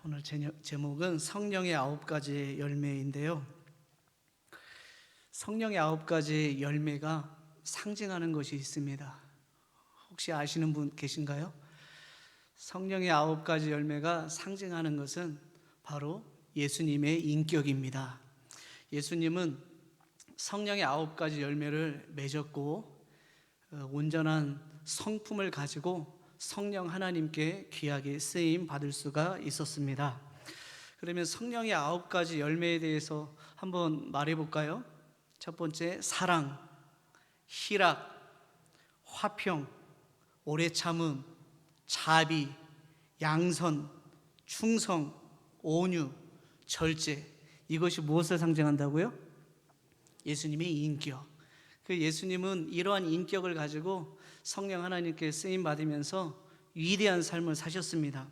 오늘 제목은 성령의 9가지 열매인데요. 성령의 9가지 열매가 상징하는 것이 있습니다. 혹시 아시는 분 계신가요? 성령의 9가지 열매가 상징하는 것은 바로 예수님의 인격입니다. 예수님은 성령의 9가지 열매를 맺었고 온전한 성품을 가지고 성령 하나님께 귀하게 쓰임 받을 수가 있었습니다. 그러면 성령의 9가지 열매에 대해서 한번 말해 볼까요? 첫 번째, 사랑, 희락, 화평, 오래 참음, 자비, 양선, 충성, 온유, 절제. 이것이 무엇을 상징한다고요? 예수님의 인격. 그 예수님은 이러한 인격을 가지고 성령 하나님께 쓰임 받으면서 위대한 삶을 사셨습니다.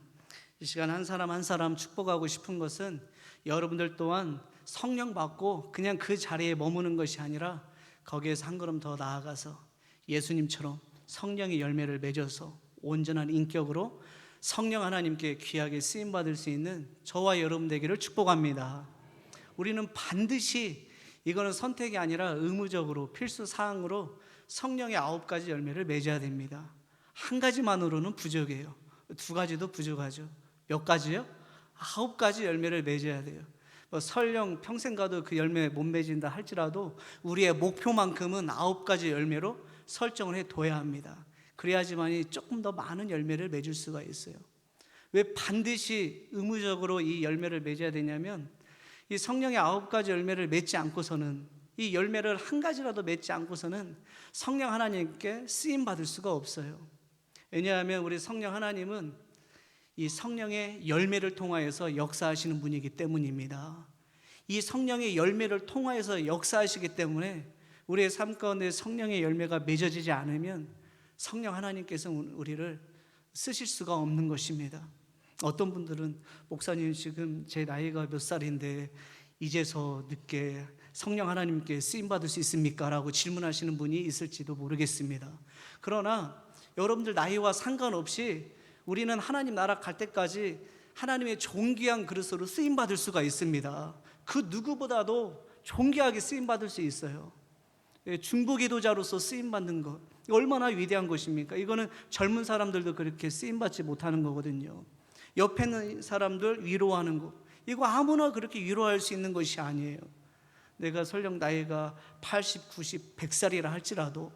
이 시간 한 사람 한 사람 축복하고 싶은 것은 여러분들 또한 성령 받고 그냥 그 자리에 머무는 것이 아니라 거기에서 한 걸음 더 나아가서 예수님처럼 성령의 열매를 맺어서 온전한 인격으로 성령 하나님께 귀하게 쓰임 받을 수 있는 저와 여러분 되기를 축복합니다. 우리는 반드시, 이거는 선택이 아니라 의무적으로 필수 사항으로 성령의 9가지 열매를 맺어야 됩니다. 한 가지만으로는 부족해요. 2가지도 부족하죠. 몇 가지요? 9가지 열매를 맺어야 돼요. 설령 평생 가도 그 열매 못 맺은다 할지라도 우리의 목표만큼은 9가지 열매로 설정을 해둬야 합니다. 그래야지만이 조금 더 많은 열매를 맺을 수가 있어요. 왜 반드시 의무적으로 이 열매를 맺어야 되냐면, 이 성령의 9가지 열매를 맺지 않고서는, 이 열매를 한 가지라도 맺지 않고서는 성령 하나님께 쓰임 받을 수가 없어요. 왜냐하면 우리 성령 하나님은 이 성령의 열매를 통하여서 역사하시는 분이기 때문입니다. 이 성령의 열매를 통하여서 역사하시기 때문에 우리의 삶 가운데 성령의 열매가 맺어지지 않으면 성령 하나님께서 우리를 쓰실 수가 없는 것입니다. 어떤 분들은 목사님 지금 제 나이가 몇 살인데 이제서 늦게 성령 하나님께 쓰임받을 수 있습니까? 라고 질문하시는 분이 있을지도 모르겠습니다. 그러나 여러분들 나이와 상관없이 우리는 하나님 나라 갈 때까지 하나님의 존귀한 그릇으로 쓰임받을 수가 있습니다. 그 누구보다도 존귀하게 쓰임받을 수 있어요. 중보기도자로서 쓰임받는 것, 얼마나 위대한 것입니까? 이거는 젊은 사람들도 그렇게 쓰임받지 못하는 거거든요. 옆에 있는 사람들 위로하는 것, 이거 아무나 그렇게 위로할 수 있는 것이 아니에요. 내가 설령 나이가 80, 90, 100살이라 할지라도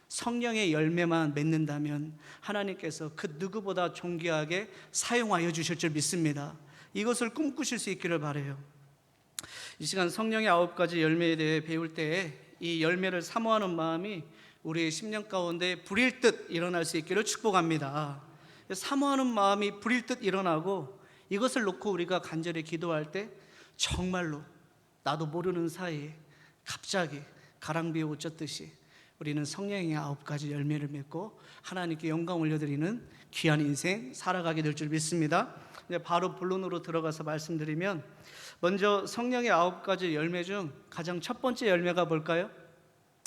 성령의 열매만 맺는다면 하나님께서 그 누구보다 존귀하게 사용하여 주실 줄 믿습니다. 이것을 꿈꾸실 수 있기를 바라요. 이 시간 성령의 9가지 열매에 대해 배울 때에 이 열매를 사모하는 마음이 우리의 심령 가운데 불일 듯 일어날 수 있기를 축복합니다. 사모하는 마음이 불일 듯 일어나고 이것을 놓고 우리가 간절히 기도할 때 정말로 나도 모르는 사이에 갑자기 가랑비에 옷 젖듯이 우리는 성령의 9가지 열매를 맺고 하나님께 영광 올려드리는 귀한 인생 살아가게 될 줄 믿습니다. 바로 본론으로 들어가서 말씀드리면, 먼저 성령의 9가지 열매 중 가장 첫 번째 열매가 뭘까요?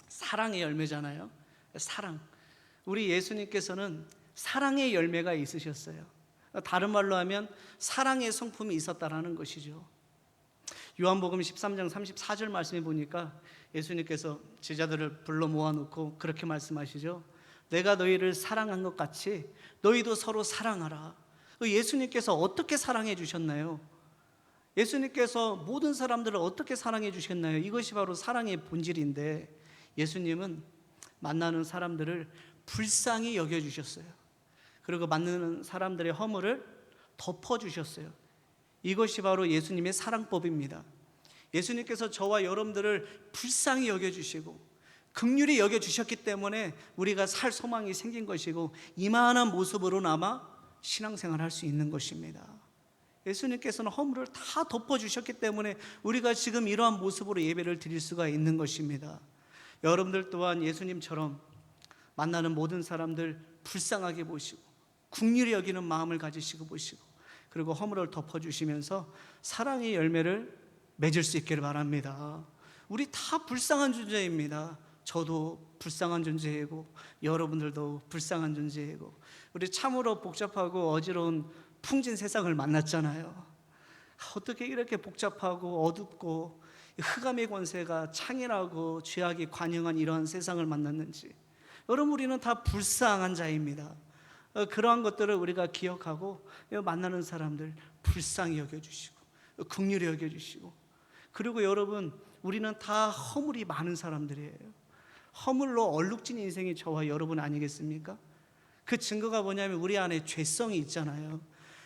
사랑의 열매잖아요. 사랑. 우리 예수님께서는 사랑의 열매가 있으셨어요. 다른 말로 하면 사랑의 성품이 있었다라는 것이죠. 요한복음 13장 34절 말씀해 보니까 예수님께서 제자들을 불러 모아놓고 그렇게 말씀하시죠. 내가 너희를 사랑한 것 같이 너희도 서로 사랑하라. 예수님께서 어떻게 사랑해 주셨나요? 예수님께서 모든 사람들을 어떻게 사랑해 주셨나요? 이것이 바로 사랑의 본질인데, 예수님은 만나는 사람들을 불쌍히 여겨주셨어요. 그리고 만나는 사람들의 허물을 덮어주셨어요. 이것이 바로 예수님의 사랑법입니다. 예수님께서 저와 여러분들을 불쌍히 여겨주시고 긍휼히 여겨주셨기 때문에 우리가 살 소망이 생긴 것이고 이만한 모습으로나마 신앙생활을 할 수 있는 것입니다. 예수님께서는 허물을 다 덮어주셨기 때문에 우리가 지금 이러한 모습으로 예배를 드릴 수가 있는 것입니다. 여러분들 또한 예수님처럼 만나는 모든 사람들 불쌍하게 보시고 긍휼히 여기는 마음을 가지시고 보시고 그리고 허물을 덮어주시면서 사랑의 열매를 맺을 수 있기를 바랍니다. 우리 다 불쌍한 존재입니다. 저도 불쌍한 존재이고 여러분들도 불쌍한 존재이고 우리 참으로 복잡하고 어지러운 풍진 세상을 만났잖아요. 어떻게 이렇게 복잡하고 어둡고 흑암의 권세가 창이라고 죄악이 관영한 이러한 세상을 만났는지. 여러분, 우리는 다 불쌍한 자입니다. 그러한 것들을 우리가 기억하고 만나는 사람들 불쌍히 여겨주시고 긍휼히 여겨주시고, 그리고 여러분, 우리는 다 허물이 많은 사람들이에요. 허물로 얼룩진 인생이 저와 여러분 아니겠습니까? 그 증거가 뭐냐면 우리 안에 죄성이 있잖아요.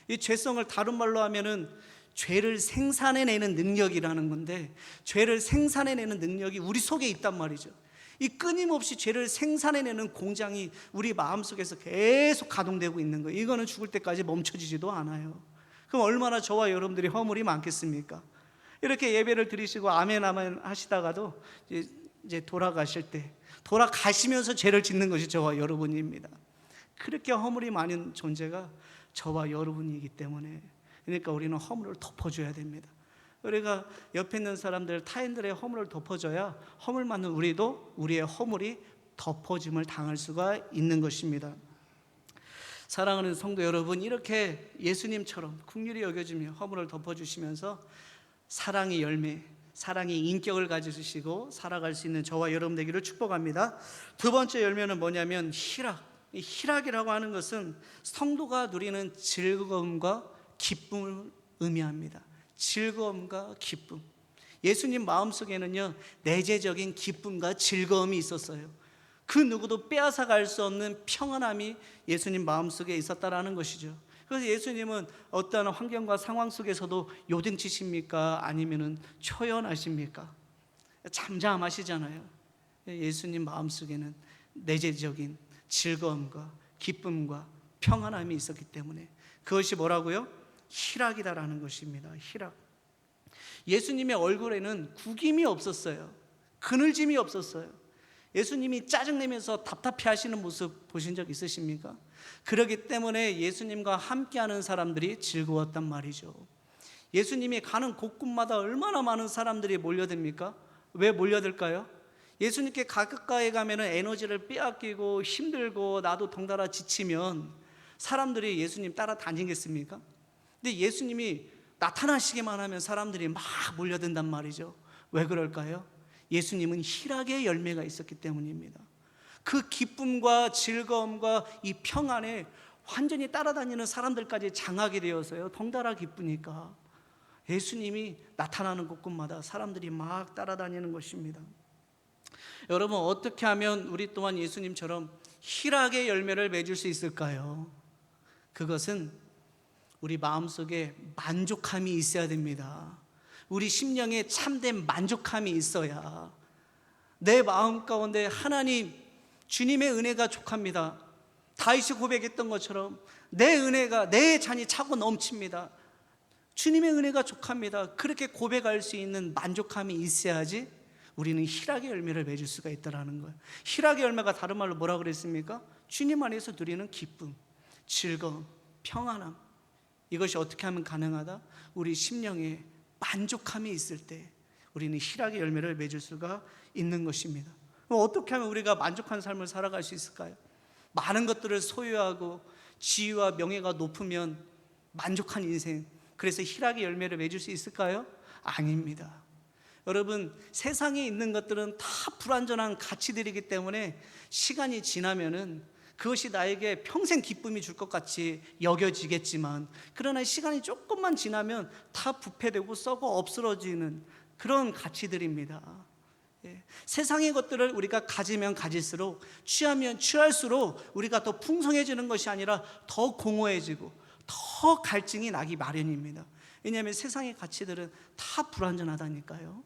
이 죄성을 다른 말로 하면은 죄를 생산해내는 능력이라는 건데, 죄를 생산해내는 능력이 우리 속에 있단 말이죠. 이 끊임없이 죄를 생산해내는 공장이 우리 마음속에서 계속 가동되고 있는 거예요. 이거는 죽을 때까지 멈춰지지도 않아요. 그럼 얼마나 저와 여러분들이 허물이 많겠습니까? 이렇게 예배를 드리시고 아멘 아멘 하시다가도 이제 돌아가실 때, 돌아가시면서 죄를 짓는 것이 저와 여러분입니다. 그렇게 허물이 많은 존재가 저와 여러분이기 때문에, 그러니까 우리는 허물을 덮어줘야 됩니다. 우리가 옆에 있는 사람들, 타인들의 허물을 덮어줘야 허물 많은 우리도 우리의 허물이 덮어짐을 당할 수가 있는 것입니다. 사랑하는 성도 여러분, 이렇게 예수님처럼 긍휼히 여겨주며 허물을 덮어주시면서 사랑의 열매, 사랑의 인격을 가지시고 살아갈 수 있는 저와 여러분 되기를 축복합니다. 두 번째 열매는 뭐냐면 희락. 이 희락이라고 하는 것은 성도가 누리는 즐거움과 기쁨을 의미합니다. 즐거움과 기쁨. 예수님 마음속에는요, 내재적인 기쁨과 즐거움이 있었어요. 그 누구도 빼앗아갈 수 없는 평안함이 예수님 마음속에 있었다라는 것이죠. 그래서 예수님은 어떠한 환경과 상황 속에서도 요등치십니까? 아니면은 초연하십니까? 잠잠하시잖아요. 예수님 마음속에는 내재적인 즐거움과 기쁨과 평안함이 있었기 때문에 그것이 뭐라고요? 희락이다라는 것입니다. 희락. 예수님의 얼굴에는 구김이 없었어요. 그늘짐이 없었어요. 예수님이 짜증내면서 답답해 하시는 모습 보신 적 있으십니까? 그렇기 때문에 예수님과 함께하는 사람들이 즐거웠단 말이죠. 예수님이 가는 곳곳마다 얼마나 많은 사람들이 몰려듭니까? 왜 몰려들까요? 예수님께 가까이 가면 에너지를 빼앗기고 힘들고 나도 덩달아 지치면 사람들이 예수님 따라다니겠습니까? 근데 예수님이 나타나시기만 하면 사람들이 막 몰려든단 말이죠. 왜 그럴까요? 예수님은 희락의 열매가 있었기 때문입니다. 그 기쁨과 즐거움과 이 평안에 완전히 따라다니는 사람들까지 장하게 되어서요, 덩달아 기쁘니까 예수님이 나타나는 곳곳마다 사람들이 막 따라다니는 것입니다. 여러분, 어떻게 하면 우리 또한 예수님처럼 희락의 열매를 맺을 수 있을까요? 그것은 우리 마음속에 만족함이 있어야 됩니다. 우리 심령에 참된 만족함이 있어야 내 마음 가운데 하나님, 주님의 은혜가 족합니다. 다윗이 고백했던 것처럼 내 은혜가, 내 잔이 차고 넘칩니다. 주님의 은혜가 족합니다. 그렇게 고백할 수 있는 만족함이 있어야지 우리는 희락의 열매를 맺을 수가 있다는 거예요. 희락의 열매가 다른 말로 뭐라 그랬습니까? 주님 안에서 누리는 기쁨, 즐거움, 평안함. 이것이 어떻게 하면 가능하다? 우리 심령에 만족함이 있을 때 우리는 희락의 열매를 맺을 수가 있는 것입니다. 그럼 어떻게 하면 우리가 만족한 삶을 살아갈 수 있을까요? 많은 것들을 소유하고 지위와 명예가 높으면 만족한 인생, 그래서 희락의 열매를 맺을 수 있을까요? 아닙니다. 여러분, 세상에 있는 것들은 다 불완전한 가치들이기 때문에 시간이 지나면은 그것이 나에게 평생 기쁨이 줄 것 같이 여겨지겠지만, 그러나 시간이 조금만 지나면 다 부패되고 썩어 없어지는 그런 가치들입니다. 세상의 것들을 우리가 가지면 가질수록, 취하면 취할수록 우리가 더 풍성해지는 것이 아니라 더 공허해지고 더 갈증이 나기 마련입니다. 왜냐하면 세상의 가치들은 다 불완전하다니까요.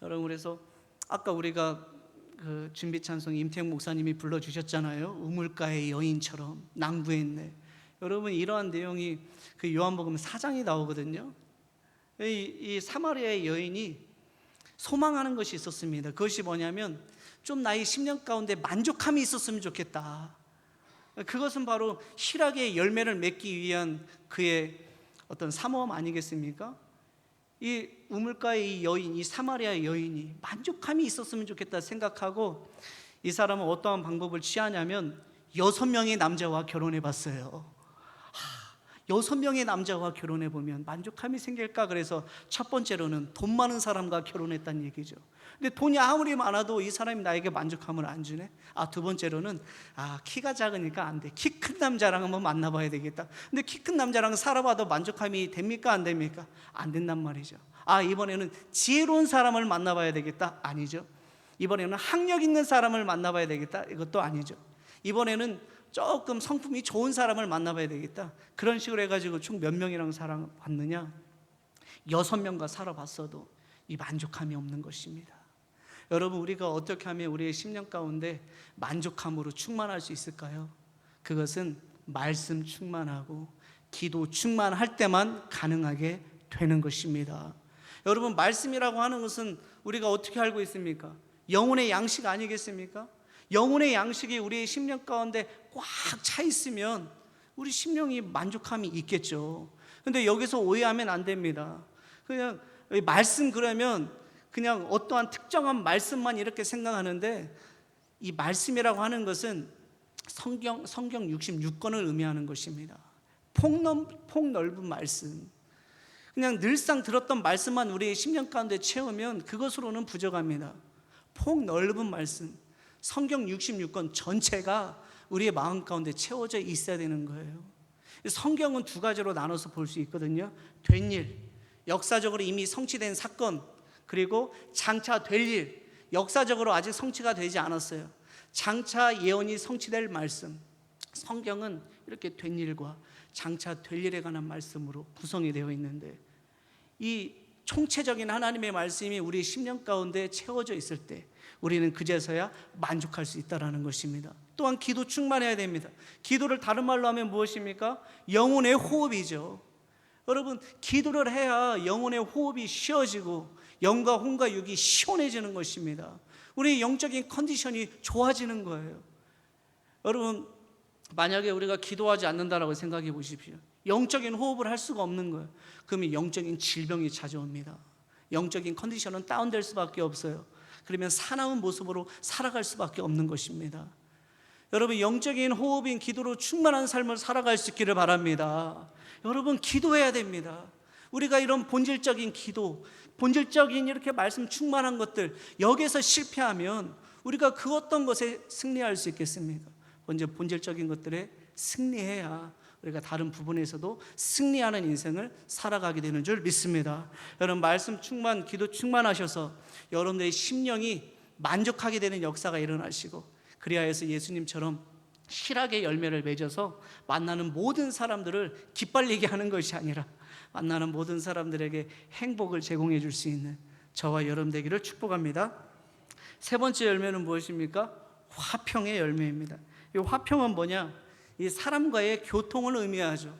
여러분, 그래서 아까 우리가 그 준비 찬송 임태영 목사님이 불러주셨잖아요. 우물가의 여인처럼 낭부했네. 여러분, 이러한 내용이 그 요한복음 4장에 나오거든요. 이 사마리아의 여인이 소망하는 것이 있었습니다. 그것이 뭐냐면 좀 나의 10년 가운데 만족함이 있었으면 좋겠다. 그것은 바로 희락의 열매를 맺기 위한 그의 어떤 사모함 아니겠습니까? 이 우물가의 이 여인, 이 사마리아 여인이 만족함이 있었으면 좋겠다 생각하고, 이 사람은 어떠한 방법을 취하냐면 6명의 남자와 결혼해 봤어요. 6명의 남자와 결혼해 보면 만족함이 생길까? 그래서 첫 번째로는 돈 많은 사람과 결혼했다는 얘기죠. 근데 돈이 아무리 많아도 이 사람이 나에게 만족함을 안 주네. 두 번째로는 키가 작으니까 안 돼. 키 큰 남자랑 한번 만나봐야 되겠다. 근데 키 큰 남자랑 살아봐도 만족함이 됩니까? 안 됩니까? 안 된단 말이죠. 이번에는 지혜로운 사람을 만나봐야 되겠다. 아니죠. 이번에는 학력 있는 사람을 만나봐야 되겠다. 이것도 아니죠. 이번에는 조금 성품이 좋은 사람을 만나봐야 되겠다. 그런 식으로 해가지고 총 몇 명이랑 살아봤느냐? 6명과 살아봤어도 이 만족함이 없는 것입니다. 여러분, 우리가 어떻게 하면 우리의 10년 가운데 만족함으로 충만할 수 있을까요? 그것은 말씀 충만하고 기도 충만할 때만 가능하게 되는 것입니다. 여러분, 말씀이라고 하는 것은 우리가 어떻게 알고 있습니까? 영혼의 양식 아니겠습니까? 영혼의 양식이 우리의 심령 가운데 꽉 차 있으면 우리 심령이 만족함이 있겠죠. 근데 여기서 오해하면 안 됩니다. 그냥 말씀 그러면 그냥 어떠한 특정한 말씀만 이렇게 생각하는데, 이 말씀이라고 하는 것은 성경 66권을 의미하는 것입니다. 폭 넓은 말씀. 그냥 늘상 들었던 말씀만 우리의 심령 가운데 채우면 그것으로는 부족합니다. 폭 넓은 말씀, 성경 66권 전체가 우리의 마음 가운데 채워져 있어야 되는 거예요. 성경은 두 가지로 나눠서 볼 수 있거든요. 된 일, 역사적으로 이미 성취된 사건, 그리고 장차 될 일, 역사적으로 아직 성취가 되지 않았어요. 장차 예언이 성취될 말씀. 성경은 이렇게 된 일과 장차 될 일에 관한 말씀으로 구성이 되어 있는데, 이 총체적인 하나님의 말씀이 우리 심령 가운데 채워져 있을 때 우리는 그제서야 만족할 수 있다는 것입니다. 또한 기도 충만해야 됩니다. 기도를 다른 말로 하면 무엇입니까? 영혼의 호흡이죠. 여러분, 기도를 해야 영혼의 호흡이 쉬어지고 영과 혼과 육이 시원해지는 것입니다. 우리의 영적인 컨디션이 좋아지는 거예요. 여러분, 만약에 우리가 기도하지 않는다라고 생각해 보십시오. 영적인 호흡을 할 수가 없는 거예요. 그러면 영적인 질병이 찾아옵니다. 영적인 컨디션은 다운될 수밖에 없어요. 그러면 사나운 모습으로 살아갈 수밖에 없는 것입니다. 여러분, 영적인 호흡인 기도로 충만한 삶을 살아갈 수 있기를 바랍니다. 여러분, 기도해야 됩니다. 우리가 이런 본질적인 기도, 본질적인 이렇게 말씀 충만한 것들, 여기에서 실패하면 우리가 그 어떤 것에 승리할 수 있겠습니까? 먼저 본질적인 것들에 승리해야 우리가 다른 부분에서도 승리하는 인생을 살아가게 되는 줄 믿습니다. 여러분, 말씀 충만, 기도 충만하셔서 여러분들의 심령이 만족하게 되는 역사가 일어나시고, 그리하여서 예수님처럼 실하게 열매를 맺어서 만나는 모든 사람들을 기빨리게 하는 것이 아니라 만나는 모든 사람들에게 행복을 제공해 줄 수 있는 저와 여러분 되기를 축복합니다. 세 번째 열매는 무엇입니까? 화평의 열매입니다. 이 화평은 뭐냐? 이 사람과의 교통을 의미하죠.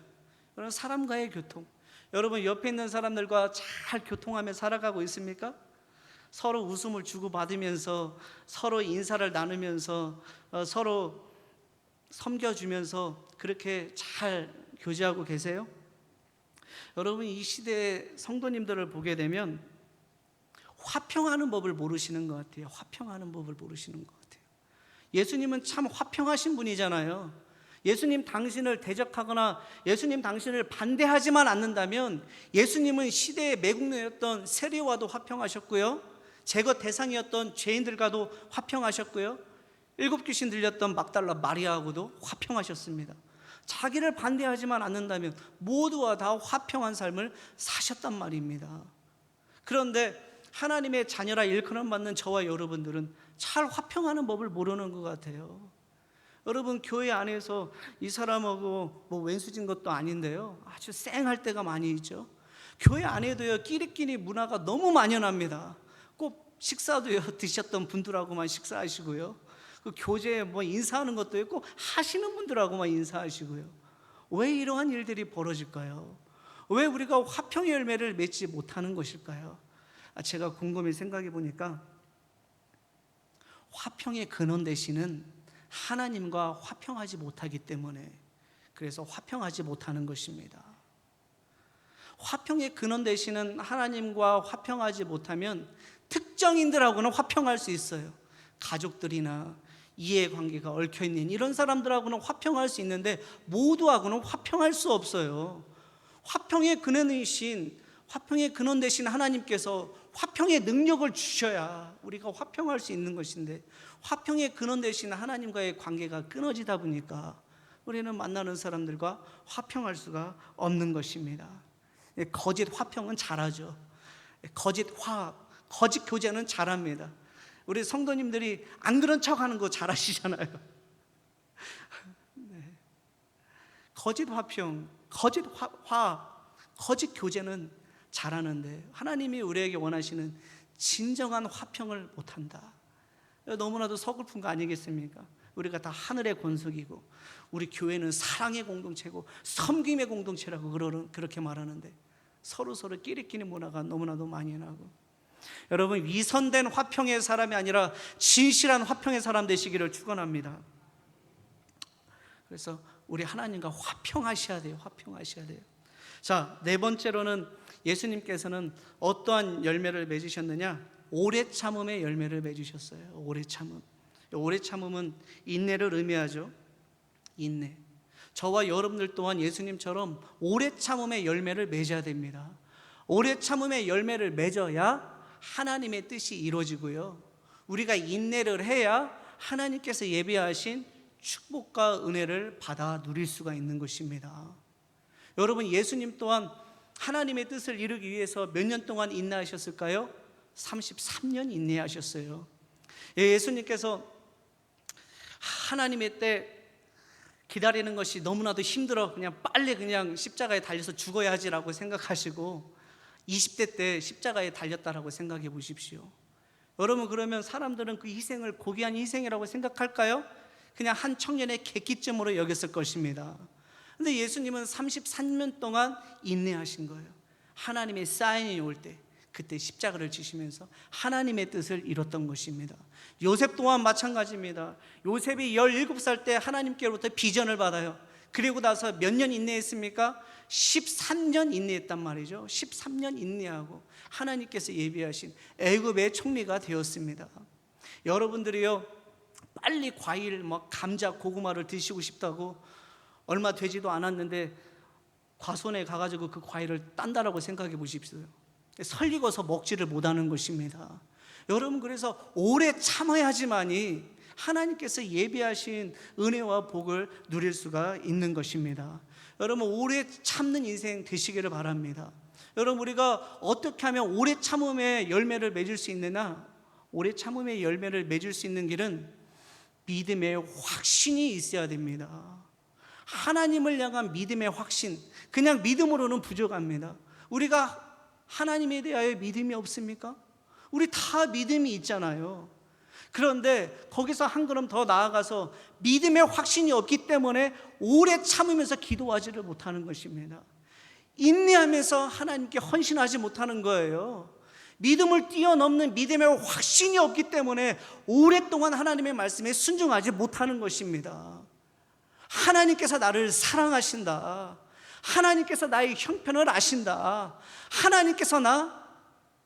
여러분, 사람과의 교통. 여러분, 옆에 있는 사람들과 잘 교통하며 살아가고 있습니까? 서로 웃음을 주고받으면서, 서로 인사를 나누면서, 서로 섬겨주면서 그렇게 잘 교제하고 계세요? 여러분, 이 시대의 성도님들을 보게 되면 화평하는 법을 모르시는 것 같아요. 화평하는 법을 모르시는 것 같아요. 예수님은 참 화평하신 분이잖아요. 예수님 당신을 대적하거나 예수님 당신을 반대하지만 않는다면 예수님은 시대의 매국노였던 세리와도 화평하셨고요, 제거 대상이었던 죄인들과도 화평하셨고요, 7 귀신 들렸던 막달라 마리아하고도 화평하셨습니다. 자기를 반대하지만 않는다면 모두와 다 화평한 삶을 사셨단 말입니다. 그런데 하나님의 자녀라 일컬음 받는 저와 여러분들은 잘 화평하는 법을 모르는 것 같아요. 여러분, 교회 안에서 이 사람하고 왼수진 것도 아닌데요, 아주 쌩할 때가 많이 있죠. 교회 안에도요, 끼리끼리 문화가 너무 만연합니다. 꼭 식사도요, 드셨던 분들하고만 식사하시고요, 그 교제에 인사하는 것도 있고 하시는 분들하고만 인사하시고요. 왜 이러한 일들이 벌어질까요? 왜 우리가 화평의 열매를 맺지 못하는 것일까요? 제가 곰곰이 생각해 보니까 화평의 근원 되시는 하나님과 화평하지 못하기 때문에, 그래서 화평하지 못하는 것입니다. 화평의 근원 되시는 하나님과 화평하지 못하면 특정인들하고는 화평할 수 있어요. 가족들이나 이해관계가 얽혀있는 이런 사람들하고는 화평할 수 있는데 모두하고는 화평할 수 없어요. 화평의 근원이신, 화평의 근원 되신 하나님께서 화평의 능력을 주셔야 우리가 화평할 수 있는 것인데, 화평의 근원 되신 하나님과의 관계가 끊어지다 보니까 우리는 만나는 사람들과 화평할 수가 없는 것입니다. 거짓 화평은 잘하죠. 거짓 화합, 거짓 교제는 잘합니다. 우리 성도님들이 안 그런 척 하는 거 잘하시잖아요. 네. 거짓 화평, 거짓 화합, 거짓 교제는 잘하는데 하나님이 우리에게 원하시는 진정한 화평을 못한다. 너무나도 서글픈 거 아니겠습니까? 우리가 다 하늘의 권속이고 우리 교회는 사랑의 공동체고 섬김의 공동체라고 그렇게 말하는데 서로 끼리끼리 문화가 너무나도 많이 나고, 여러분 위선된 화평의 사람이 아니라 진실한 화평의 사람 되시기를 축원합니다. 그래서 우리 하나님과 화평하셔야 돼요. 화평하셔야 돼요. 자, 네 번째로는 예수님께서는 어떠한 열매를 맺으셨느냐? 오래 참음의 열매를 맺으셨어요. 오래 참음. 오래 참음은 인내를 의미하죠. 인내. 저와 여러분들 또한 예수님처럼 오래 참음의 열매를 맺어야 됩니다. 오래 참음의 열매를 맺어야 하나님의 뜻이 이루어지고요, 우리가 인내를 해야 하나님께서 예비하신 축복과 은혜를 받아 누릴 수가 있는 것입니다. 여러분, 예수님 또한 하나님의 뜻을 이루기 위해서 몇 년 동안 인내하셨을까요? 33년 인내하셨어요. 예수님께서 하나님의 때 기다리는 것이 너무나도 힘들어 그냥 빨리 그냥 십자가에 달려서 죽어야 하지라고 생각하시고 20대 때 십자가에 달렸다라고 생각해 보십시오. 여러분, 그러면 사람들은 그 희생을 고귀한 희생이라고 생각할까요? 그냥 한 청년의 객기점으로 여겼을 것입니다. 근데 예수님은 33년 동안 인내하신 거예요. 하나님의 사인이 올 때 그때 십자가를 지시면서 하나님의 뜻을 이뤘던 것입니다. 요셉 또한 마찬가지입니다. 요셉이 17살 때 하나님께로부터 비전을 받아요. 그리고 나서 몇 년 인내했습니까? 13년 인내했단 말이죠. 13년 인내하고 하나님께서 예비하신 애굽의 총리가 되었습니다. 여러분들이요, 빨리 과일, 감자, 고구마를 드시고 싶다고 얼마 되지도 않았는데 과수원에 가가지고 그 과일을 딴다라고 생각해 보십시오. 설익어서 먹지를 못하는 것입니다. 여러분, 그래서 오래 참아야지만이 하나님께서 예비하신 은혜와 복을 누릴 수가 있는 것입니다. 여러분, 오래 참는 인생 되시기를 바랍니다. 여러분, 우리가 어떻게 하면 오래 참음의 열매를 맺을 수 있느냐? 오래 참음의 열매를 맺을 수 있는 길은 믿음의 확신이 있어야 됩니다. 하나님을 향한 믿음의 확신, 그냥 믿음으로는 부족합니다. 우리가 하나님에 대하여 믿음이 없습니까? 우리 다 믿음이 있잖아요. 그런데 거기서 한 걸음 더 나아가서 믿음의 확신이 없기 때문에 오래 참으면서 기도하지를 못하는 것입니다. 인내하면서 하나님께 헌신하지 못하는 거예요. 믿음을 뛰어넘는 믿음의 확신이 없기 때문에 오랫동안 하나님의 말씀에 순종하지 못하는 것입니다. 하나님께서 나를 사랑하신다, 하나님께서 나의 형편을 아신다, 하나님께서 나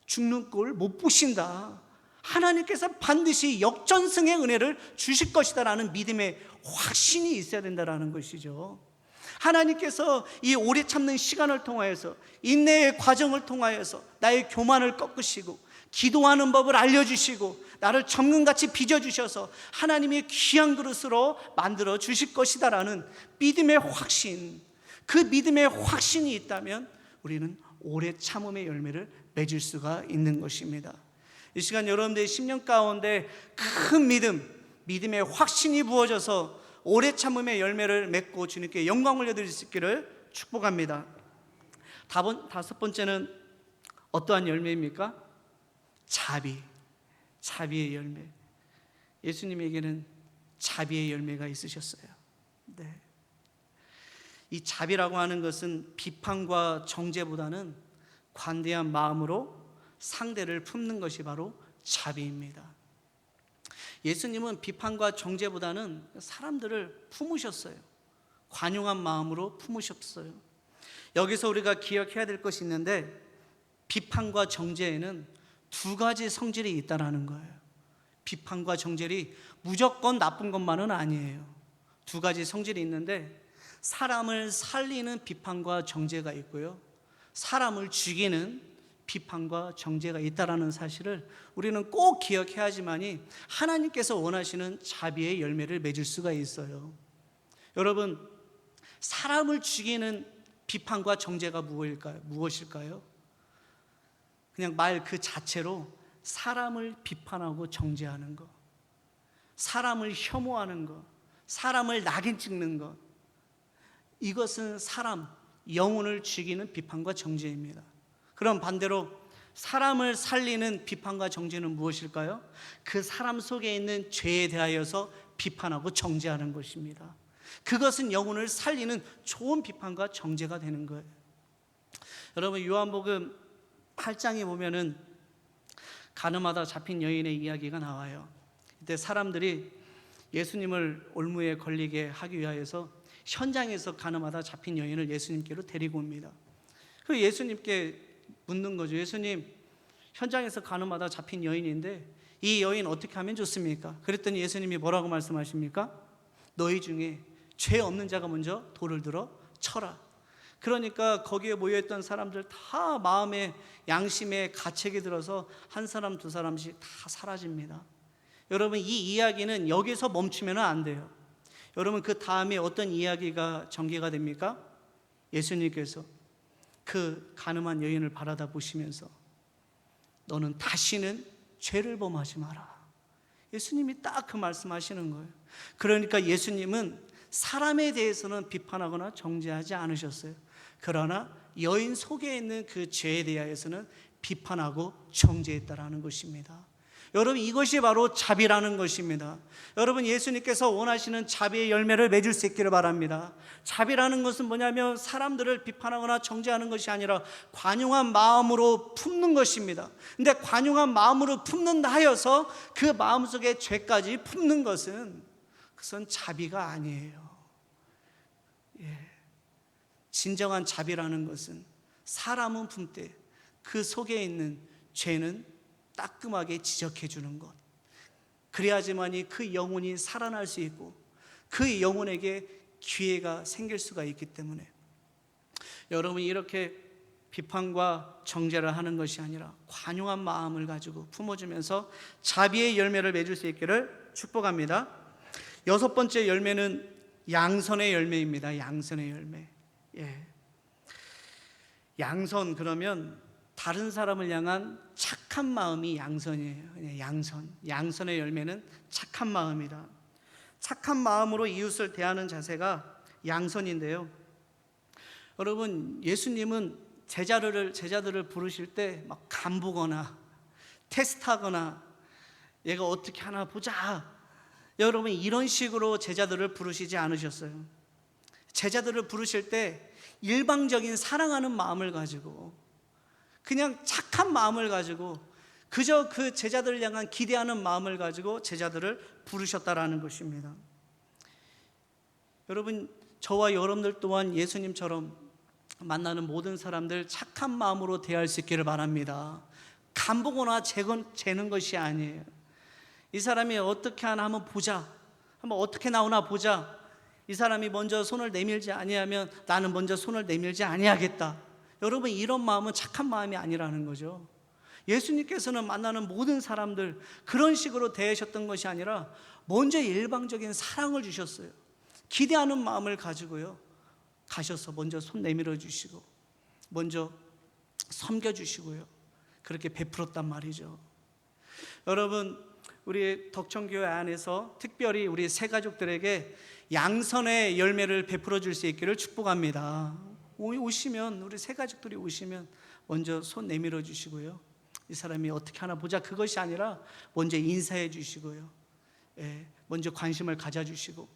죽는 꼴 못 보신다, 하나님께서 반드시 역전승의 은혜를 주실 것이다 라는 믿음의 확신이 있어야 된다는 것이죠. 하나님께서 이 오래 참는 시간을 통하여서, 인내의 과정을 통하여서 나의 교만을 꺾으시고 기도하는 법을 알려주시고 나를 정금같이 빚어주셔서 하나님의 귀한 그릇으로 만들어 주실 것이다 라는 믿음의 확신, 그 믿음의 확신이 있다면 우리는 오래 참음의 열매를 맺을 수가 있는 것입니다. 이 시간 여러분들의 심령 가운데 큰 믿음의 확신이 부어져서 오래 참음의 열매를 맺고 주님께 영광을 올려드릴 수 있기를 축복합니다. 다섯 번째는 어떠한 열매입니까? 자비의 열매. 예수님에게는 자비의 열매가 있으셨어요. 네. 이 자비라고 하는 것은 비판과 정죄보다는 관대한 마음으로 상대를 품는 것이 바로 자비입니다. 예수님은 비판과 정죄보다는 사람들을 품으셨어요. 관용한 마음으로 품으셨어요. 여기서 우리가 기억해야 될 것이 있는데, 비판과 정죄에는 두 가지 성질이 있다는 거예요. 비판과 정죄이 무조건 나쁜 것만은 아니에요. 두 가지 성질이 있는데, 사람을 살리는 비판과 정죄가 있고요, 사람을 죽이는 비판과 정죄가 있다라는 사실을 우리는 꼭 기억해야지만이 하나님께서 원하시는 자비의 열매를 맺을 수가 있어요. 여러분, 사람을 죽이는 비판과 정죄가 무엇일까요? 그냥 말 그 자체로 사람을 비판하고 정죄하는 것, 사람을 혐오하는 것, 사람을 낙인 찍는 것, 이것은 사람, 영혼을 죽이는 비판과 정죄입니다. 그럼 반대로 사람을 살리는 비판과 정죄는 무엇일까요? 그 사람 속에 있는 죄에 대하여서 비판하고 정죄하는 것입니다. 그것은 영혼을 살리는 좋은 비판과 정죄가 되는 거예요. 여러분, 요한복음 8장에 보면은 가늠하다 잡힌 여인의 이야기가 나와요. 이때 사람들이 예수님을 올무에 걸리게 하기 위하여서 현장에서 가늠하다 잡힌 여인을 예수님께로 데리고 옵니다. 그 예수님께 묻는 거죠. 예수님, 현장에서 가늠하다 잡힌 여인인데 이 여인 어떻게 하면 좋습니까? 그랬더니 예수님이 뭐라고 말씀하십니까? 너희 중에 죄 없는 자가 먼저 돌을 들어 쳐라. 그러니까 거기에 모여있던 사람들 다 마음에, 양심에 가책이 들어서 한 사람 두 사람씩 다 사라집니다. 여러분, 이 이야기는 여기서 멈추면 안 돼요. 여러분, 그 다음에 어떤 이야기가 전개가 됩니까? 예수님께서 그 가늠한 여인을 바라다 보시면서 너는 다시는 죄를 범하지 마라. 예수님이 딱 그 말씀하시는 거예요. 그러니까 예수님은 사람에 대해서는 비판하거나 정죄하지 않으셨어요. 그러나 여인 속에 있는 그 죄에 대하여서는 비판하고 정죄했다라는 것입니다. 여러분, 이것이 바로 자비라는 것입니다. 여러분, 예수님께서 원하시는 자비의 열매를 맺을 수 있기를 바랍니다. 자비라는 것은 뭐냐면 사람들을 비판하거나 정죄하는 것이 아니라 관용한 마음으로 품는 것입니다. 근데 관용한 마음으로 품는다 하여서 그 마음속에 죄까지 품는 것은 그것은 자비가 아니에요. 진정한 자비라는 것은 사람은 품되 그 속에 있는 죄는 따끔하게 지적해 주는 것, 그래야지만이 그 영혼이 살아날 수 있고 그 영혼에게 기회가 생길 수가 있기 때문에 여러분이 이렇게 비판과 정죄를 하는 것이 아니라 관용한 마음을 가지고 품어주면서 자비의 열매를 맺을 수 있기를 축복합니다. 여섯 번째 열매는 양선의 열매입니다. 양선의 열매. 양선, 그러면 다른 사람을 향한 착한 마음이 양선이에요. 양선의 열매는 착한 마음이다. 착한 마음으로 이웃을 대하는 자세가 양선인데요. 여러분, 예수님은 제자들을 부르실 때 막 간보거나 테스트하거나 얘가 어떻게 하나 보자, 여러분, 이런 식으로 제자들을 부르시지 않으셨어요. 제자들을 부르실 때 일방적인 사랑하는 마음을 가지고, 그냥 착한 마음을 가지고, 그저 그 제자들을 향한 기대하는 마음을 가지고 제자들을 부르셨다라는 것입니다. 여러분, 저와 여러분들 또한 예수님처럼 만나는 모든 사람들 착한 마음으로 대할 수 있기를 바랍니다. 간보거나 재는 것이 아니에요. 이 사람이 어떻게 하나 한번 보자, 한번 어떻게 나오나 보자. 이 사람이 먼저 손을 내밀지 아니하면 나는 먼저 손을 내밀지 아니하겠다. 여러분, 이런 마음은 착한 마음이 아니라는 거죠. 예수님께서는 만나는 모든 사람들 그런 식으로 대하셨던 것이 아니라 먼저 일방적인 사랑을 주셨어요. 기대하는 마음을 가지고요, 가셔서 먼저 손 내밀어 주시고 먼저 섬겨 주시고요, 그렇게 베풀었단 말이죠. 여러분, 우리 덕천교회 안에서 특별히 우리 새 가족들에게 양선의 열매를 베풀어 줄 수 있기를 축복합니다. 오시면, 우리 새 가족들이 오시면 먼저 손 내밀어 주시고요, 이 사람이 어떻게 하나 보자, 그것이 아니라 먼저 인사해 주시고요, 먼저 관심을 가져 주시고,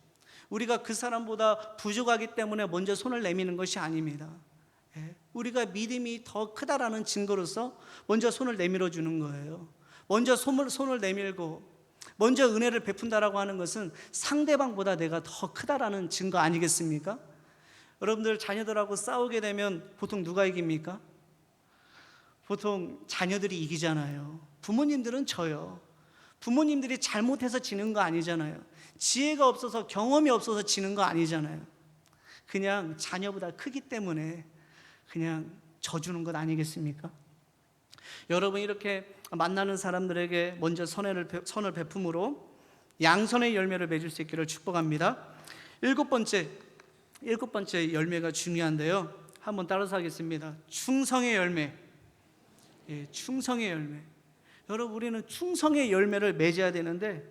우리가 그 사람보다 부족하기 때문에 먼저 손을 내미는 것이 아닙니다. 우리가 믿음이 더 크다라는 증거로서 먼저 손을 내밀어 주는 거예요. 먼저 손을 내밀고 먼저 은혜를 베푼다라고 하는 것은 상대방보다 내가 더 크다라는 증거 아니겠습니까? 여러분들, 자녀들하고 싸우게 되면 보통 누가 이깁니까? 보통 자녀들이 이기잖아요. 부모님들은 져요. 부모님들이 잘못해서 지는 거 아니잖아요. 지혜가 없어서, 경험이 없어서 지는 거 아니잖아요. 그냥 자녀보다 크기 때문에 그냥 져주는 것 아니겠습니까? 여러분, 이렇게 만나는 사람들에게 먼저 선을 베품으로 양선의 열매를 맺을 수 있기를 축복합니다. 일곱 번째 열매가 중요한데요, 한번 따라서 하겠습니다. 충성의 열매. 예, 충성의 열매. 여러분, 우리는 충성의 열매를 맺어야 되는데,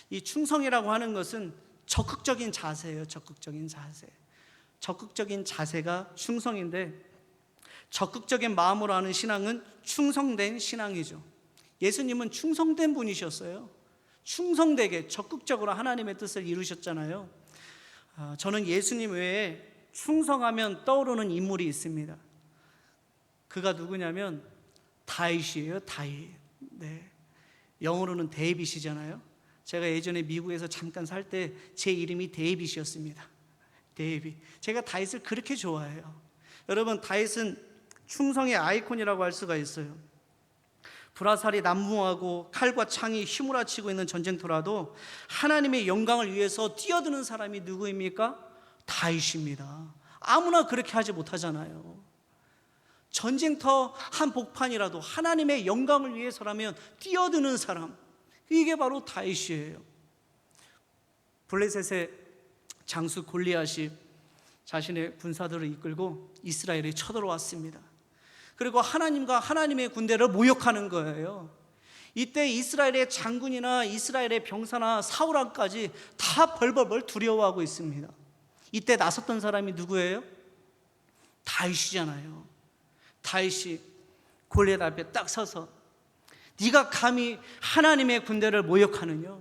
이 충성이라고 하는 것은 적극적인 자세예요. 적극적인 자세가 충성인데, 적극적인 마음으로 하는 신앙은 충성된 신앙이죠. 예수님은 충성된 분이셨어요. 충성되게 적극적으로 하나님의 뜻을 이루셨잖아요. 저는 예수님 외에 충성하면 떠오르는 인물이 있습니다. 그가 누구냐면 다윗이에요. 다윗. 네. 영어로는 데이빗이잖아요. 제가 예전에 미국에서 잠깐 살 때 제 이름이 데이빗이었습니다. 데이빗. 제가 다윗을 그렇게 좋아해요. 여러분, 다윗은 충성의 아이콘이라고 할 수가 있어요. 불화살이 난무하고 칼과 창이 휘몰아치고 있는 전쟁터라도 하나님의 영광을 위해서 뛰어드는 사람이 누구입니까? 다윗입니다. 아무나 그렇게 하지 못하잖아요. 전쟁터 한복판이라도 하나님의 영광을 위해서라면 뛰어드는 사람, 이게 바로 다윗이에요. 블레셋의 장수 골리앗이 자신의 군사들을 이끌고 이스라엘에 쳐들어왔습니다. 그리고 하나님과 하나님의 군대를 모욕하는 거예요. 이때 이스라엘의 장군이나 이스라엘의 병사나 사울왕까지 다 벌벌벌 두려워하고 있습니다. 이때 나섰던 사람이 누구예요? 다윗이잖아요. 다윗이 골리앗 앞에 딱 서서, 네가 감히 하나님의 군대를 모욕하느냐?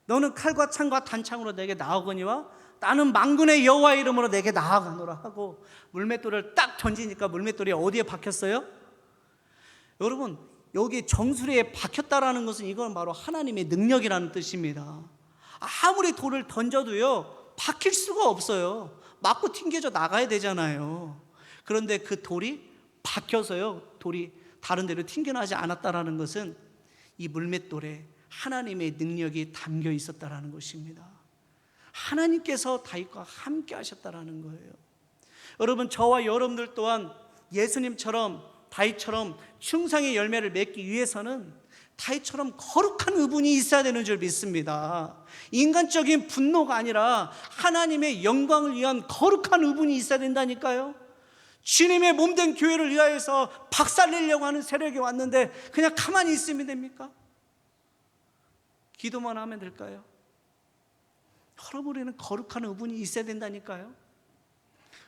너는 칼과 창과 단창으로 내게 나아오거니와 나는 만군의 여호와 이름으로 내게 나아가노라 하고 물맷돌을 딱 던지니까 물맷돌이 어디에 박혔어요? 여러분, 여기 정수리에 박혔다라는 것은 이건 바로 하나님의 능력이라는 뜻입니다. 아무리 돌을 던져도요, 박힐 수가 없어요. 맞고 튕겨져 나가야 되잖아요. 그런데 그 돌이 박혀서요, 돌이 다른 데로 튕겨나지 않았다라는 것은 이 물맷돌에 하나님의 능력이 담겨 있었다라는 것입니다. 하나님께서 다윗과 함께 하셨다라는 거예요. 여러분, 저와 여러분들 또한 예수님처럼 다윗처럼 충성의 열매를 맺기 위해서는 다윗처럼 거룩한 의분이 있어야 되는 줄 믿습니다. 인간적인 분노가 아니라 하나님의 영광을 위한 거룩한 의분이 있어야 된다니까요. 주님의 몸된 교회를 위하여서 박살내려고 하는 세력이 왔는데 그냥 가만히 있으면 됩니까? 기도만 하면 될까요? 여러분, 우리는 거룩한 의분이 있어야 된다니까요.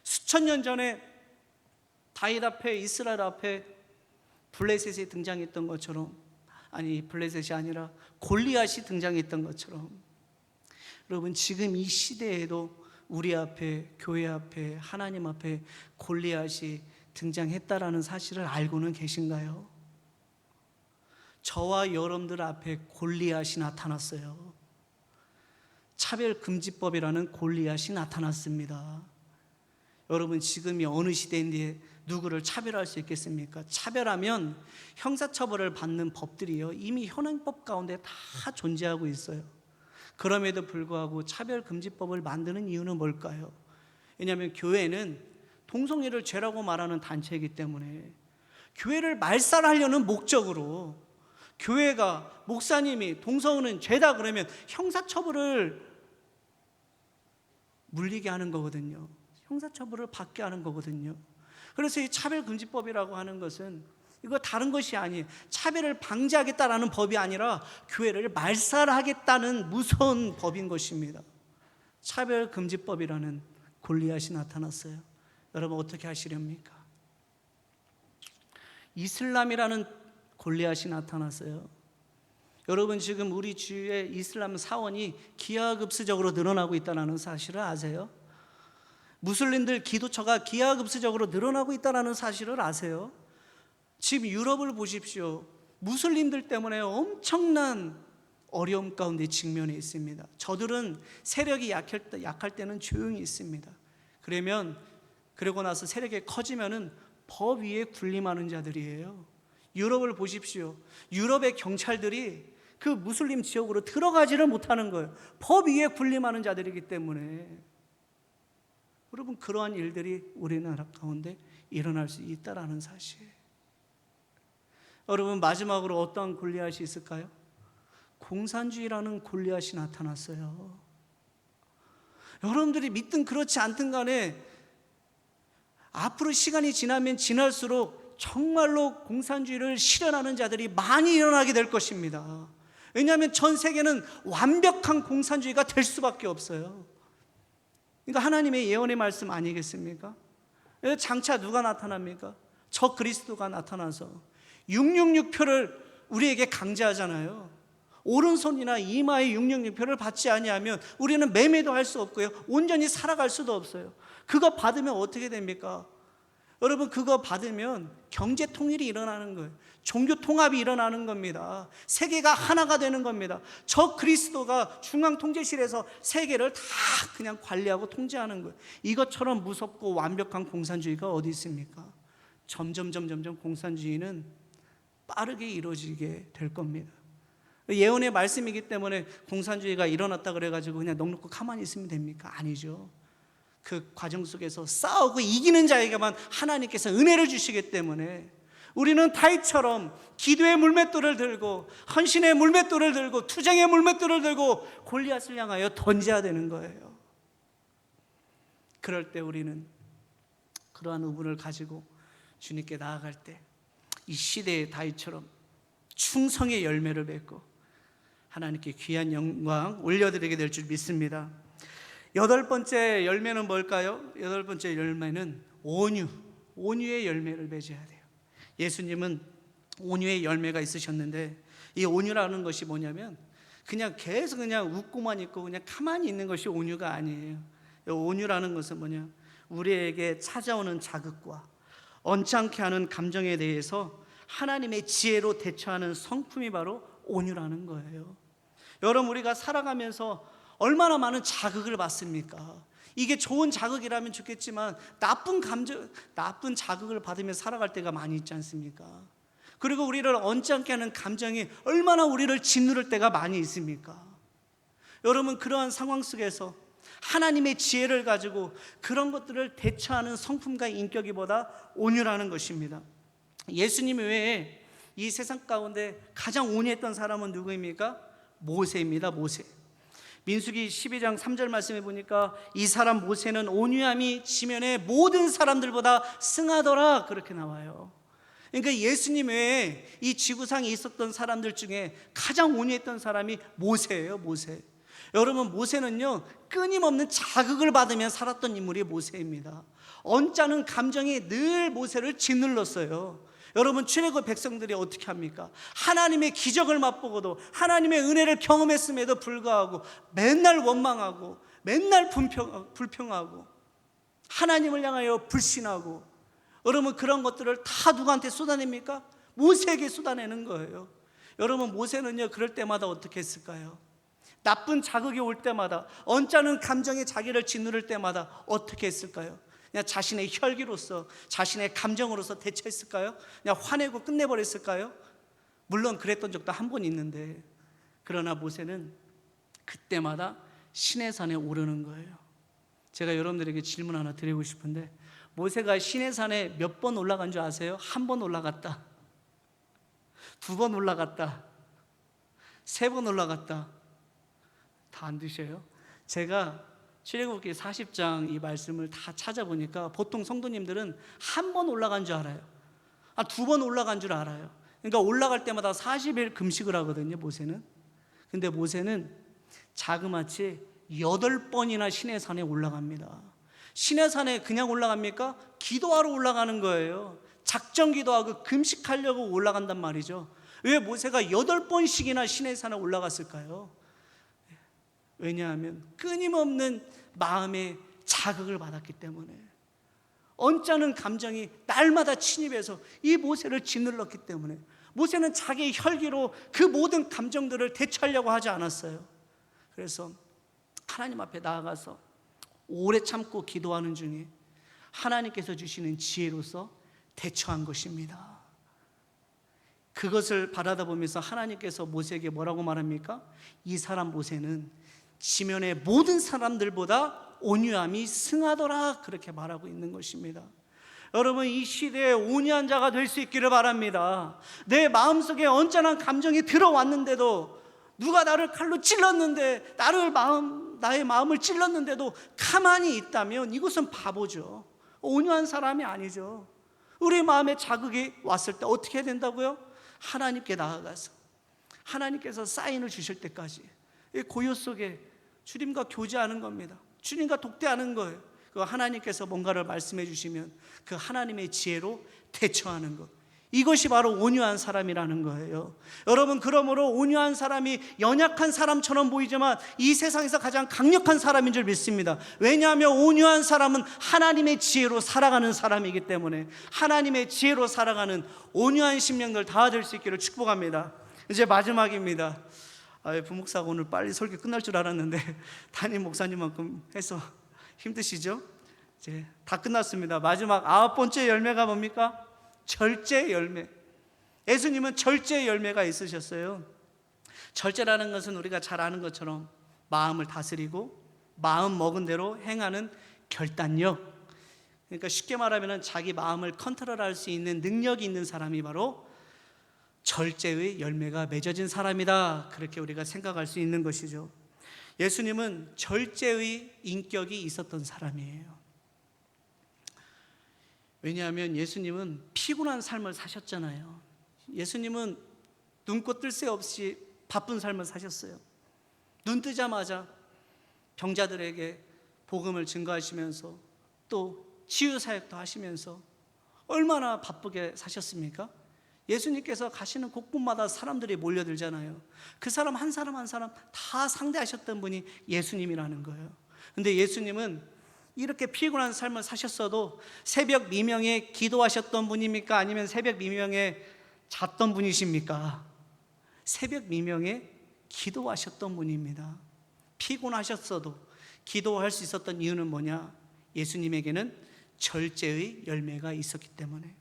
수천 년 전에 다윗 앞에, 이스라엘 앞에 블레셋이 등장했던 것처럼, 아니 블레셋이 아니라 골리앗이 등장했던 것처럼, 여러분, 지금 이 시대에도 우리 앞에, 교회 앞에, 하나님 앞에 골리앗이 등장했다라는 사실을 알고는 계신가요? 저와 여러분들 앞에 골리앗이 나타났어요. 차별금지법이라는 골리앗이 나타났습니다. 여러분, 지금이 어느 시대인데 누구를 차별할 수 있겠습니까? 차별하면 형사처벌을 받는 법들이요, 이미 현행법 가운데 다 존재하고 있어요. 그럼에도 불구하고 차별금지법을 만드는 이유는 뭘까요? 왜냐하면 교회는 동성애를 죄라고 말하는 단체이기 때문에 교회를 말살하려는 목적으로, 교회가, 목사님이 동성애는 죄다 그러면 형사처벌을 물리게 하는 거거든요. 형사처벌을 받게 하는 거거든요. 그래서 이 차별금지법이라고 하는 것은 이거 다른 것이 아니에요. 차별을 방지하겠다라는 법이 아니라 교회를 말살하겠다는 무서운 법인 것입니다. 차별금지법이라는 골리앗이 나타났어요. 여러분, 어떻게 하시렵니까? 이슬람이라는 골리앗이 나타났어요. 여러분, 지금 우리 주위에 이슬람 사원이 기하급수적으로 늘어나고 있다는 사실을 아세요? 무슬림들 기도처가 기하급수적으로 늘어나고 있다는 사실을 아세요? 지금 유럽을 보십시오. 무슬림들 때문에 엄청난 어려움 가운데 직면해 있습니다. 저들은 세력이 약할 때는 조용히 있습니다. 그러고 나서 세력이 커지면은 법 위에 군림하는 자들이에요. 유럽을 보십시오. 유럽의 경찰들이 그 무슬림 지역으로 들어가지를 못하는 거예요. 법 위에 군림하는 자들이기 때문에. 여러분, 그러한 일들이 우리나라 가운데 일어날 수 있다라는 사실. 여러분, 마지막으로 어떠한 골리앗이 있을까요? 공산주의라는 골리앗이 나타났어요. 여러분들이 믿든 그렇지 않든 간에 앞으로 시간이 지나면 지날수록 정말로 공산주의를 실현하는 자들이 많이 일어나게 될 것입니다. 왜냐하면 전 세계는 완벽한 공산주의가 될 수밖에 없어요. 그러니까 하나님의 예언의 말씀 아니겠습니까? 장차 누가 나타납니까? 저 그리스도가 나타나서 666표를 우리에게 강제하잖아요. 오른손이나 이마에 666표를 받지 아니하면 우리는 매매도 할 수 없고요, 온전히 살아갈 수도 없어요. 그거 받으면 어떻게 됩니까? 여러분, 그거 받으면 경제 통일이 일어나는 거예요. 종교 통합이 일어나는 겁니다. 세계가 하나가 되는 겁니다. 저 그리스도가 중앙 통제실에서 세계를 다 그냥 관리하고 통제하는 거예요. 이것처럼 무섭고 완벽한 공산주의가 어디 있습니까? 점점 공산주의는 빠르게 이루어지게 될 겁니다. 예언의 말씀이기 때문에 공산주의가 일어났다 그래가지고 그냥 넋놓고 가만히 있으면 됩니까? 아니죠. 그 과정 속에서 싸우고 이기는 자에게만 하나님께서 은혜를 주시기 때문에 우리는 다윗처럼 기도의 물맷돌을 들고 헌신의 물맷돌을 들고 투쟁의 물맷돌을 들고 골리앗을 향하여 던져야 되는 거예요. 그럴 때 우리는 그러한 의분을 가지고 주님께 나아갈 때 이 시대의 다윗처럼 충성의 열매를 맺고 하나님께 귀한 영광 올려드리게 될 줄 믿습니다. 8번째 열매는 뭘까요? 8번째 열매는 온유의 열매를 맺어야 돼요. 예수님은 온유의 열매가 있으셨는데, 이 온유라는 것이 뭐냐면 그냥 계속 그냥 웃고만 있고 그냥 가만히 있는 것이 온유가 아니에요. 온유라는 것은 뭐냐? 우리에게 찾아오는 자극과 언짢게 하는 감정에 대해서 하나님의 지혜로 대처하는 성품이 바로 온유라는 거예요. 여러분, 우리가 살아가면서 얼마나 많은 자극을 받습니까? 이게 좋은 자극이라면 좋겠지만 나쁜 자극을 받으며 살아갈 때가 많이 있지 않습니까? 그리고 우리를 언짢게 하는 감정이 얼마나 우리를 짓누를 때가 많이 있습니까? 여러분, 그러한 상황 속에서 하나님의 지혜를 가지고 그런 것들을 대처하는 성품과 인격이보다 온유라는 것입니다. 예수님 외에 이 세상 가운데 가장 온유했던 사람은 누구입니까? 모세입니다. 모세. 민수기 12장 3절 말씀에 보니까 이 사람 모세는 온유함이 지면의 모든 사람들보다 승하더라, 그렇게 나와요. 그러니까 예수님 외에 이 지구상에 있었던 사람들 중에 가장 온유했던 사람이 모세예요. 모세. 여러분, 모세는요 끊임없는 자극을 받으며 살았던 인물이 모세입니다. 언짢은 감정이 늘 모세를 짓눌렀어요. 여러분, 출애굽 백성들이 어떻게 합니까? 하나님의 기적을 맛보고도 하나님의 은혜를 경험했음에도 불구하고 맨날 원망하고 맨날 불평하고 하나님을 향하여 불신하고, 여러분, 그런 것들을 다 누구한테 쏟아냅니까? 모세에게 쏟아내는 거예요. 여러분, 모세는요 그럴 때마다 어떻게 했을까요? 나쁜 자극이 올 때마다, 언짢은 감정이 자기를 짓누를 때마다 어떻게 했을까요? 그냥 자신의 혈기로서, 자신의 감정으로서 대처했을까요? 그냥 화내고 끝내버렸을까요? 물론 그랬던 적도 한 번 있는데, 그러나 모세는 그때마다 시내 산에 오르는 거예요. 제가 여러분들에게 질문 하나 드리고 싶은데, 모세가 시내 산에 몇 번 올라간 줄 아세요? 한 번 올라갔다, 2번 올라갔다, 3번 올라갔다. 다 안 드셔요? 제가 출애굽기 40장 이 말씀을 다 찾아보니까 보통 성도님들은 한 번 올라간 줄 알아요. 2번 올라간 줄 알아요. 그러니까 올라갈 때마다 40일 금식을 하거든요, 모세는. 근데 모세는 자그마치 8번이나 시내산에 올라갑니다. 시내산에 그냥 올라갑니까? 기도하러 올라가는 거예요. 작정 기도하고 금식하려고 올라간단 말이죠. 왜 모세가 8번씩이나 시내산에 올라갔을까요? 왜냐하면 끊임없는 마음의 자극을 받았기 때문에, 언짢은 감정이 날마다 침입해서 이 모세를 짓눌렀기 때문에, 모세는 자기의 혈기로 그 모든 감정들을 대처하려고 하지 않았어요. 그래서 하나님 앞에 나아가서 오래 참고 기도하는 중에 하나님께서 주시는 지혜로서 대처한 것입니다. 그것을 바라다 보면서 하나님께서 모세에게 뭐라고 말합니까? 이 사람 모세는 지면의 모든 사람들보다 온유함이 승하더라, 그렇게 말하고 있는 것입니다. 여러분, 이 시대에 온유한 자가 될 수 있기를 바랍니다. 내 마음속에 언짢은 감정이 들어왔는데도, 누가 나를 칼로 찔렀는데, 나의 마음을 찔렀는데도 가만히 있다면 이것은 바보죠. 온유한 사람이 아니죠. 우리 마음에 자극이 왔을 때 어떻게 해야 된다고요? 하나님께 나아가서 하나님께서 사인을 주실 때까지 이 고요 속에 주님과 교제하는 겁니다. 주님과 독대하는 거예요. 그 하나님께서 뭔가를 말씀해 주시면 그 하나님의 지혜로 대처하는 것, 이것이 바로 온유한 사람이라는 거예요. 여러분, 그러므로 온유한 사람이 연약한 사람처럼 보이지만 이 세상에서 가장 강력한 사람인 줄 믿습니다. 왜냐하면 온유한 사람은 하나님의 지혜로 살아가는 사람이기 때문에 하나님의 지혜로 살아가는 온유한 심령들 다 될 수 있기를 축복합니다. 이제 마지막입니다. 부목사가 오늘 빨리 설교 끝날 줄 알았는데 담임 목사님만큼 해서 힘드시죠? 이제 다 끝났습니다. 마지막 9번째 열매가 뭡니까? 절제 열매. 예수님은 절제 열매가 있으셨어요. 절제라는 것은 우리가 잘 아는 것처럼 마음을 다스리고 마음 먹은 대로 행하는 결단력. 그러니까 쉽게 말하면 자기 마음을 컨트롤할 수 있는 능력이 있는 사람이 바로 절제의 열매가 맺어진 사람이다, 그렇게 우리가 생각할 수 있는 것이죠. 예수님은 절제의 인격이 있었던 사람이에요. 왜냐하면 예수님은 피곤한 삶을 사셨잖아요. 예수님은 눈꽃 뜰 새 없이 바쁜 삶을 사셨어요. 눈 뜨자마자 병자들에게 복음을 증거하시면서 또 치유 사역도 하시면서 얼마나 바쁘게 사셨습니까? 예수님께서 가시는 곳곳마다 사람들이 몰려들잖아요. 그 사람 한 사람 한 사람 다 상대하셨던 분이 예수님이라는 거예요. 근데 예수님은 이렇게 피곤한 삶을 사셨어도 새벽 미명에 기도하셨던 분입니까? 아니면 새벽 미명에 잤던 분이십니까? 새벽 미명에 기도하셨던 분입니다. 피곤하셨어도 기도할 수 있었던 이유는 뭐냐? 예수님에게는 절제의 열매가 있었기 때문에,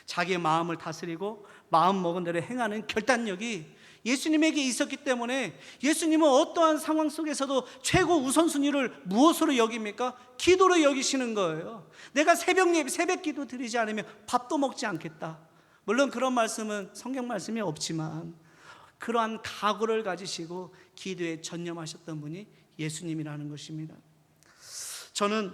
자기의 마음을 다스리고 마음 먹은 대로 행하는 결단력이 예수님에게 있었기 때문에 예수님은 어떠한 상황 속에서도 최고 우선순위를 무엇으로 여깁니까? 기도로 여기시는 거예요. 내가 새벽 기도 드리지 않으면 밥도 먹지 않겠다. 물론 그런 말씀은 성경 말씀이 없지만 그러한 각오를 가지시고 기도에 전념하셨던 분이 예수님이라는 것입니다. 저는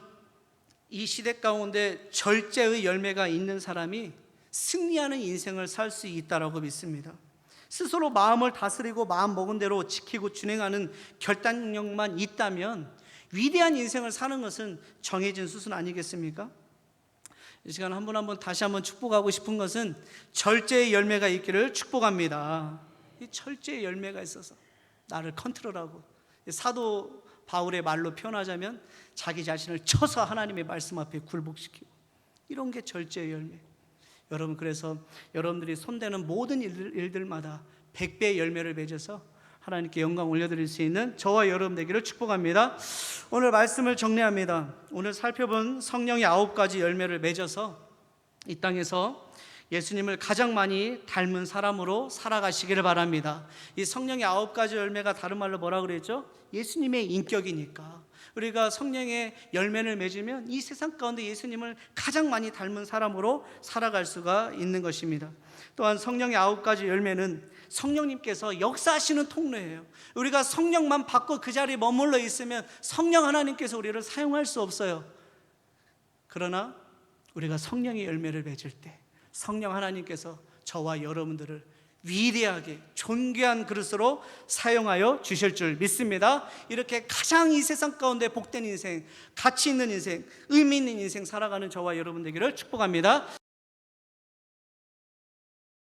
이 시대 가운데 절제의 열매가 있는 사람이 승리하는 인생을 살 수 있다고 믿습니다. 스스로 마음을 다스리고 마음 먹은 대로 지키고 준행하는 결단력만 있다면 위대한 인생을 사는 것은 정해진 수순 아니겠습니까? 이 시간 한 분 한 분 다시 한번 축복하고 싶은 것은 절제의 열매가 있기를 축복합니다. 이 절제의 열매가 있어서 나를 컨트롤하고, 사도 바울의 말로 표현하자면 자기 자신을 쳐서 하나님의 말씀 앞에 굴복시키고, 이런 게 절제의 열매. 여러분, 그래서 여러분들이 손대는 모든 일들마다 100배의 열매를 맺어서 하나님께 영광 올려드릴 수 있는 저와 여러분 되기를 축복합니다. 오늘 말씀을 정리합니다. 오늘 살펴본 성령의 9가지 열매를 맺어서 이 땅에서 예수님을 가장 많이 닮은 사람으로 살아가시기를 바랍니다. 이 성령의 9가지 열매가 다른 말로 뭐라 그랬죠? 예수님의 인격이니까 우리가 성령의 열매를 맺으면 이 세상 가운데 예수님을 가장 많이 닮은 사람으로 살아갈 수가 있는 것입니다. 또한 성령의 9가지 열매는 성령님께서 역사하시는 통로예요. 우리가 성령만 받고 그 자리에 머물러 있으면 성령 하나님께서 우리를 사용할 수 없어요. 그러나 우리가 성령의 열매를 맺을 때 성령 하나님께서 저와 여러분들을 위대하게 존귀한 그릇으로 사용하여 주실 줄 믿습니다. 이렇게 가장 이 세상 가운데 복된 인생, 가치 있는 인생, 의미 있는 인생 살아가는 저와 여러분 되기를 축복합니다.